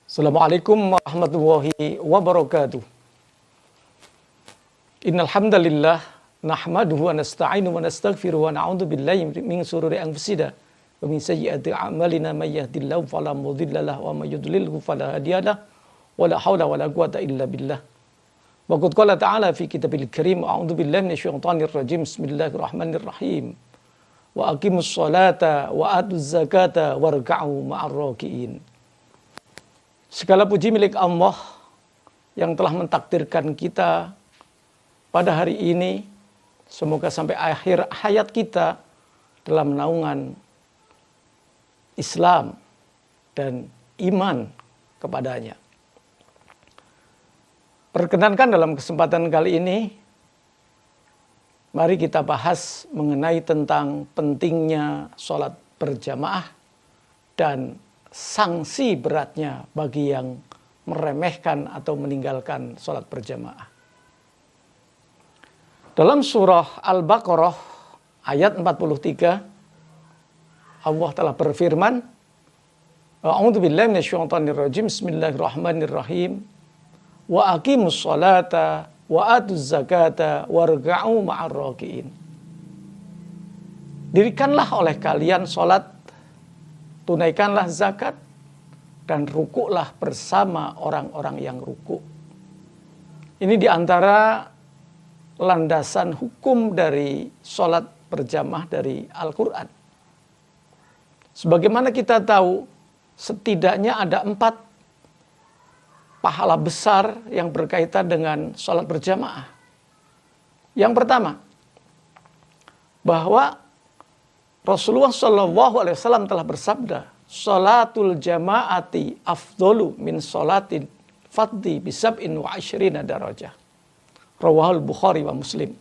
Assalamualaikum warahmatullahi wabarakatuh. Innal hamdalillah nahmaduhu wa nasta'inu wa nastaghfiruhu wa na'udzu billahi min shururi anfusina wa min sayyiati a'malina may yahdihillahu fala mudilla lahu wa may yudlilhu fala hadiyalah wa la haula wa la quwwata illa billah. Wa qad qala ta'ala fi kitabil karim a'udzu billahi minasyaitonir rajim. Bismillahirrahmanirrahim. Wa aqimus sholata wa atuz zakata warka'u ma'ar raki'in. Segala puji milik Allah yang telah mentakdirkan kita pada hari ini. Semoga sampai akhir hayat kita dalam naungan Islam dan iman kepadanya. Perkenankan dalam kesempatan kali ini, mari kita bahas mengenai tentang pentingnya sholat berjamaah dan sanksi beratnya bagi yang meremehkan atau meninggalkan sholat berjamaah. Dalam surah Al-Baqarah ayat 43, Allah telah berfirman, A'udzu billahi minasyaitonir rajim. Bismillahirrahmanirrahim. Wa aqimus sholata wa atuz zakata warka'u ma'ar raki'in. Dirikanlah oleh kalian sholat, tunaikanlah zakat, dan rukuklah bersama orang-orang yang rukuk. Ini diantara landasan hukum dari sholat berjamaah dari Al-Quran. Sebagaimana kita tahu, setidaknya ada 4 pahala besar yang berkaitan dengan sholat berjamaah. Yang pertama, bahwa Rasulullah SAW telah bersabda, sholatul jama'ati afdolu min sholatin faddi bisab'in wa asyrina darajah. Rawahul Bukhari wa Muslim.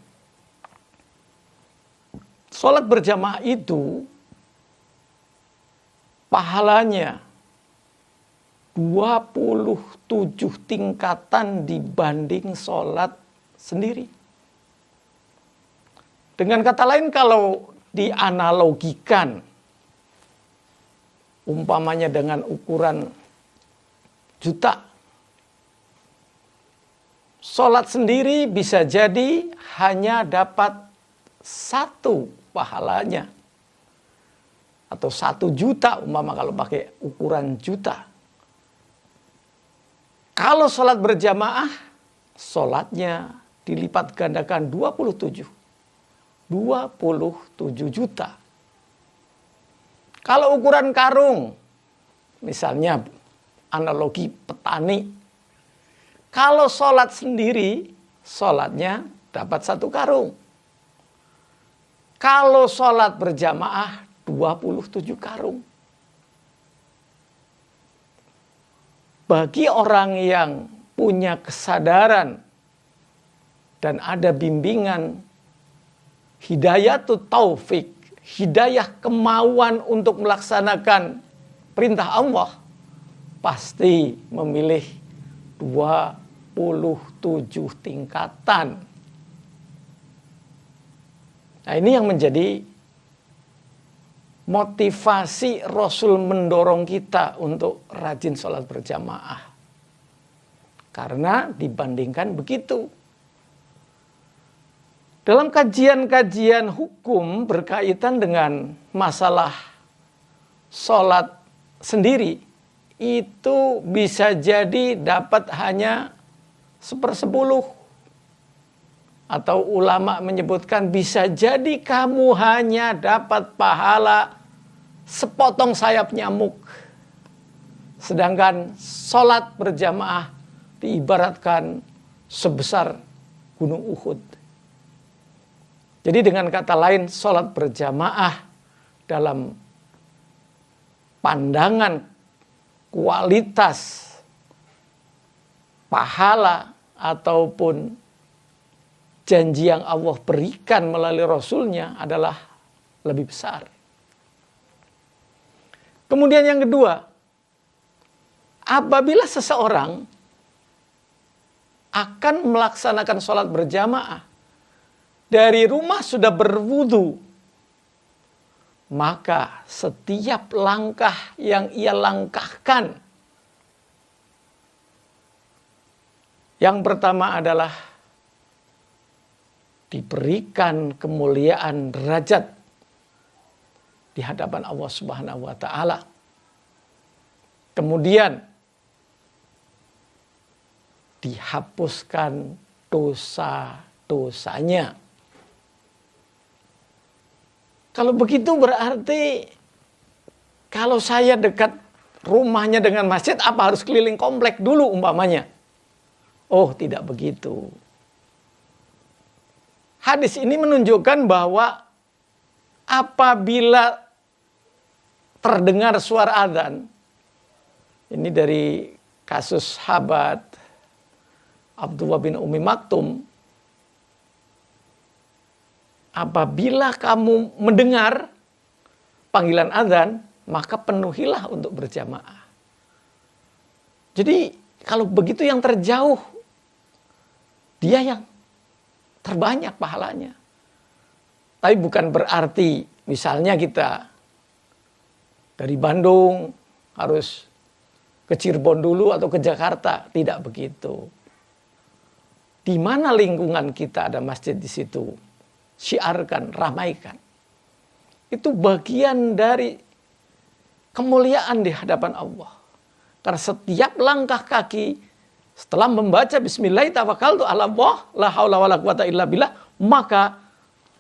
Sholat berjamaah itu pahalanya 27 tingkatan dibanding sholat sendiri. Dengan kata lain, kalau dianalogikan umpamanya dengan ukuran juta, sholat sendiri bisa jadi hanya dapat 1 pahalanya atau 1 juta umpama kalau pakai ukuran juta. Kalau sholat berjamaah, sholatnya dilipat gandakan 27 juta. Kalau ukuran karung, misalnya analogi petani, kalau sholat sendiri, sholatnya dapat 1 karung. Kalau sholat berjamaah, 27 karung. Bagi orang yang punya kesadaran dan ada bimbingan hidayatut taufik, hidayah kemauan untuk melaksanakan perintah Allah, pasti memilih 27 tingkatan. Nah, ini yang menjadi motivasi Rasul mendorong kita untuk rajin sholat berjamaah. Karena dibandingkan begitu. Dalam kajian-kajian hukum berkaitan dengan masalah sholat sendiri, itu bisa jadi dapat hanya 1/10. Atau ulama menyebutkan bisa jadi kamu hanya dapat pahala sepotong sayap nyamuk. Sedangkan sholat berjamaah diibaratkan sebesar gunung Uhud. Jadi dengan kata lain, sholat berjamaah dalam pandangan kualitas pahala ataupun janji yang Allah berikan melalui Rasulnya adalah lebih besar. Kemudian yang kedua, apabila seseorang akan melaksanakan sholat berjamaah, dari rumah sudah berwudu, maka setiap langkah yang ia langkahkan Yang pertama adalah diberikan kemuliaan derajat di hadapan Allah Subhanahu wa taala. Kemudian dihapuskan dosa-dosanya. Kalau begitu berarti kalau saya dekat rumahnya dengan masjid, apa harus keliling komplek dulu umpamanya? Oh, tidak begitu. Hadis ini menunjukkan bahwa apabila terdengar suara adzan, ini dari kasus sahabat Abdullah bin Ummi Maktum, apabila kamu mendengar panggilan adzan, maka penuhilah untuk berjamaah. Jadi kalau begitu yang terjauh, dia yang terbanyak pahalanya. Tapi bukan berarti misalnya kita dari Bandung harus ke Cirebon dulu atau ke Jakarta. Tidak begitu. Di mana lingkungan kita ada masjid di situ, syiarkan, ramaikan. Itu bagian dari kemuliaan di hadapan Allah. Karena setiap langkah kaki setelah membaca bismillah tawakkaltu 'ala Allah la haula wala quwata illa billah, maka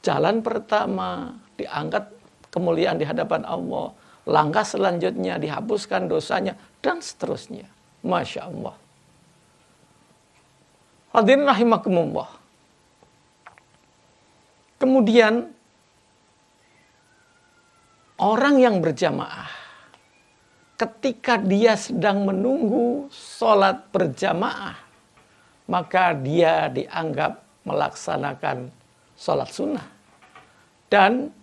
jalan pertama diangkat kemuliaan di hadapan Allah. Langkah selanjutnya dihapuskan dosanya dan seterusnya. Masya Allah. Hadirin rahimakumullah. Kemudian orang yang berjamaah, ketika dia sedang menunggu sholat berjamaah, maka dia dianggap melaksanakan sholat sunnah. Dan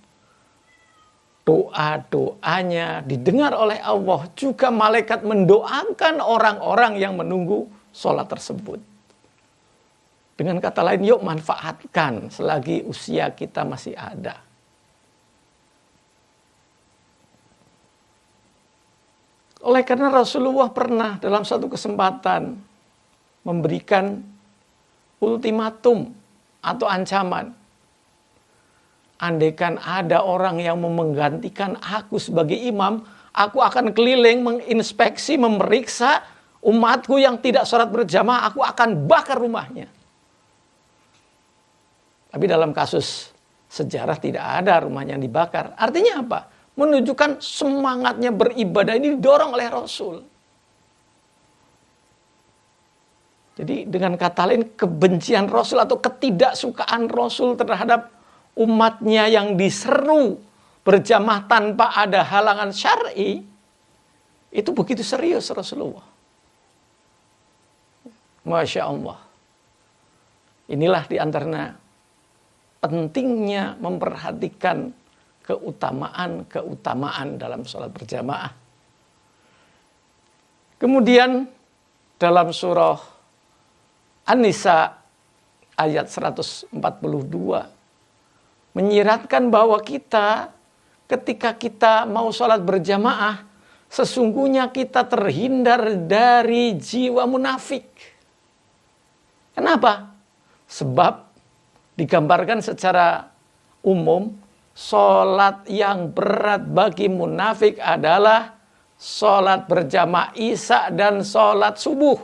doa-doanya didengar oleh Allah. Juga malaikat mendoakan orang-orang yang menunggu sholat tersebut. Dengan kata lain, yuk manfaatkan selagi usia kita masih ada. Oleh karena Rasulullah pernah dalam satu kesempatan memberikan ultimatum atau ancaman. Andaikan ada orang yang menggantikan aku sebagai imam, aku akan keliling menginspeksi, memeriksa umatku yang tidak sholat berjamaah, aku akan bakar rumahnya. Tapi dalam kasus sejarah tidak ada rumahnya yang dibakar. Artinya apa? Menunjukkan semangatnya beribadah ini didorong oleh Rasul. Jadi dengan kata lain, kebencian Rasul atau ketidaksukaan Rasul terhadap umatnya yang diseru berjamaah tanpa ada halangan syar'i, itu begitu serius Rasulullah. Masya Allah. Inilah diantaranya pentingnya memperhatikan keutamaan dalam sholat berjamaah. Kemudian dalam surah An-Nisa ayat 142 menyiratkan bahwa kita ketika kita mau sholat berjamaah, sesungguhnya kita terhindar dari jiwa munafik. Kenapa? Sebab digambarkan secara umum, sholat yang berat bagi munafik adalah sholat berjamaah isya dan sholat subuh.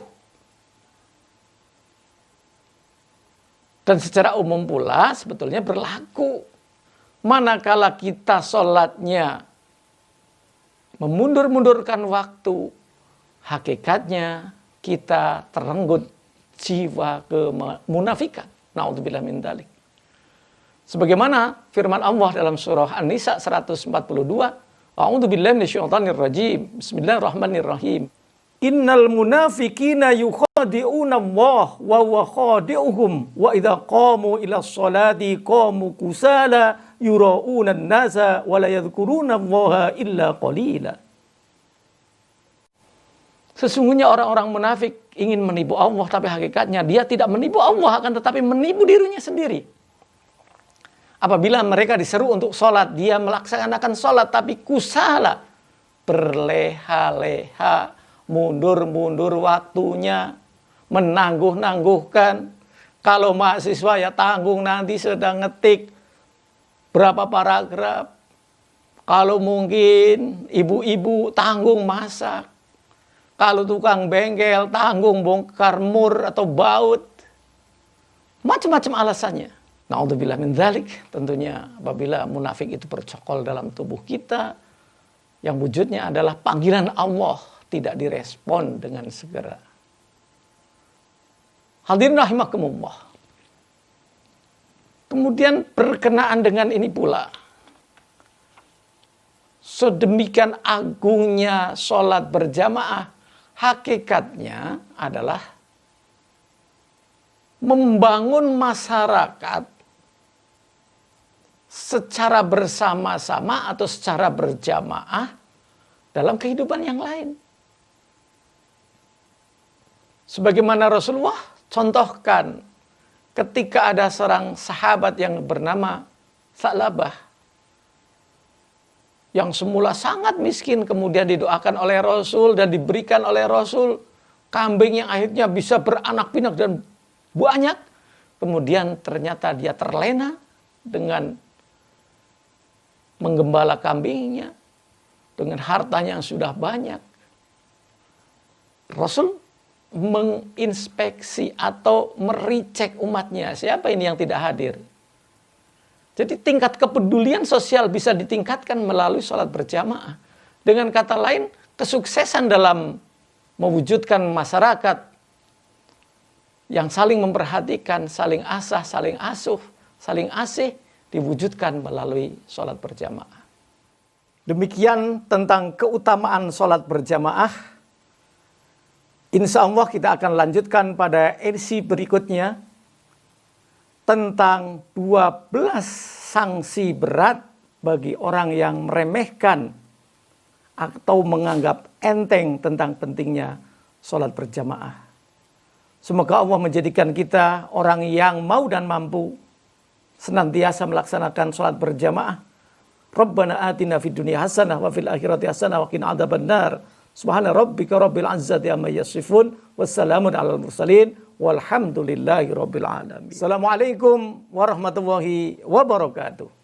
Dan secara umum pula sebetulnya berlaku. Manakala kita sholatnya memundur-mundurkan waktu, hakikatnya kita terenggut jiwa kemunafikan. Na'udzubillah min dzalik. Sebagaimana firman Allah dalam surah An-Nisa 142, A'udzubillahi minasyaitonir rajim. Bismillahirrahmanirrahim. Innal munafiqina yukhadi'una Allah wa huwa khadi'uhum wa idza qamu ila sholati qamu kusala yura'una an-nasa wa la yadhkuruna Allah illa qalila. Sesungguhnya orang-orang munafik ingin menipu Allah, tapi hakikatnya dia tidak menipu Allah, akan tetapi menipu dirinya sendiri. Apabila mereka diseru untuk sholat, dia melaksanakan sholat, tapi kusala, berleha-leha, mundur-mundur waktunya, menangguh-nangguhkan. Kalau mahasiswa ya tanggung nanti sedang ngetik berapa paragraf. Kalau mungkin ibu-ibu tanggung masak. Kalau tukang bengkel tanggung bongkar mur atau baut. Macam-macam alasannya. Na'udzubillah min dzalik. Tentunya apabila munafik itu bercokol dalam tubuh kita, yang wujudnya adalah panggilan Allah tidak direspon dengan segera. Hadirin rahimakumullah. Kemudian berkenaan dengan ini pula, sedemikian agungnya sholat berjamaah, hakikatnya adalah membangun masyarakat secara bersama-sama atau secara berjamaah dalam kehidupan yang lain. Sebagaimana Rasulullah contohkan ketika ada seorang sahabat yang bernama Sa'labah, yang semula sangat miskin, kemudian didoakan oleh Rasul dan diberikan oleh Rasul kambing yang akhirnya bisa beranak pinak dan banyak. Kemudian ternyata dia terlena dengan menggembala kambingnya, dengan hartanya yang sudah banyak. Rasul menginspeksi atau mericek umatnya. Siapa ini yang tidak hadir? Jadi tingkat kepedulian sosial bisa ditingkatkan melalui sholat berjamaah. Dengan kata lain, kesuksesan dalam mewujudkan masyarakat yang saling memperhatikan, saling asah, saling asuh, saling asih, diwujudkan melalui sholat berjamaah. Demikian tentang keutamaan sholat berjamaah. Insya Allah kita akan lanjutkan pada edisi berikutnya tentang 12 sanksi berat bagi orang yang meremehkan atau menganggap enteng tentang pentingnya sholat berjamaah. Semoga Allah menjadikan kita orang yang mau dan mampu senantiasa melaksanakan sholat berjamaah. Rabbana atina fid dunya hasanah wa fil akhirati hasanah wa qina adzabannar. Subhana rabbika rabbil izzati amma yasifun. Wassalamun alal mursalin. Walhamdulillahi rabbil alamin. Assalamualaikum warahmatullahi wabarakatuh.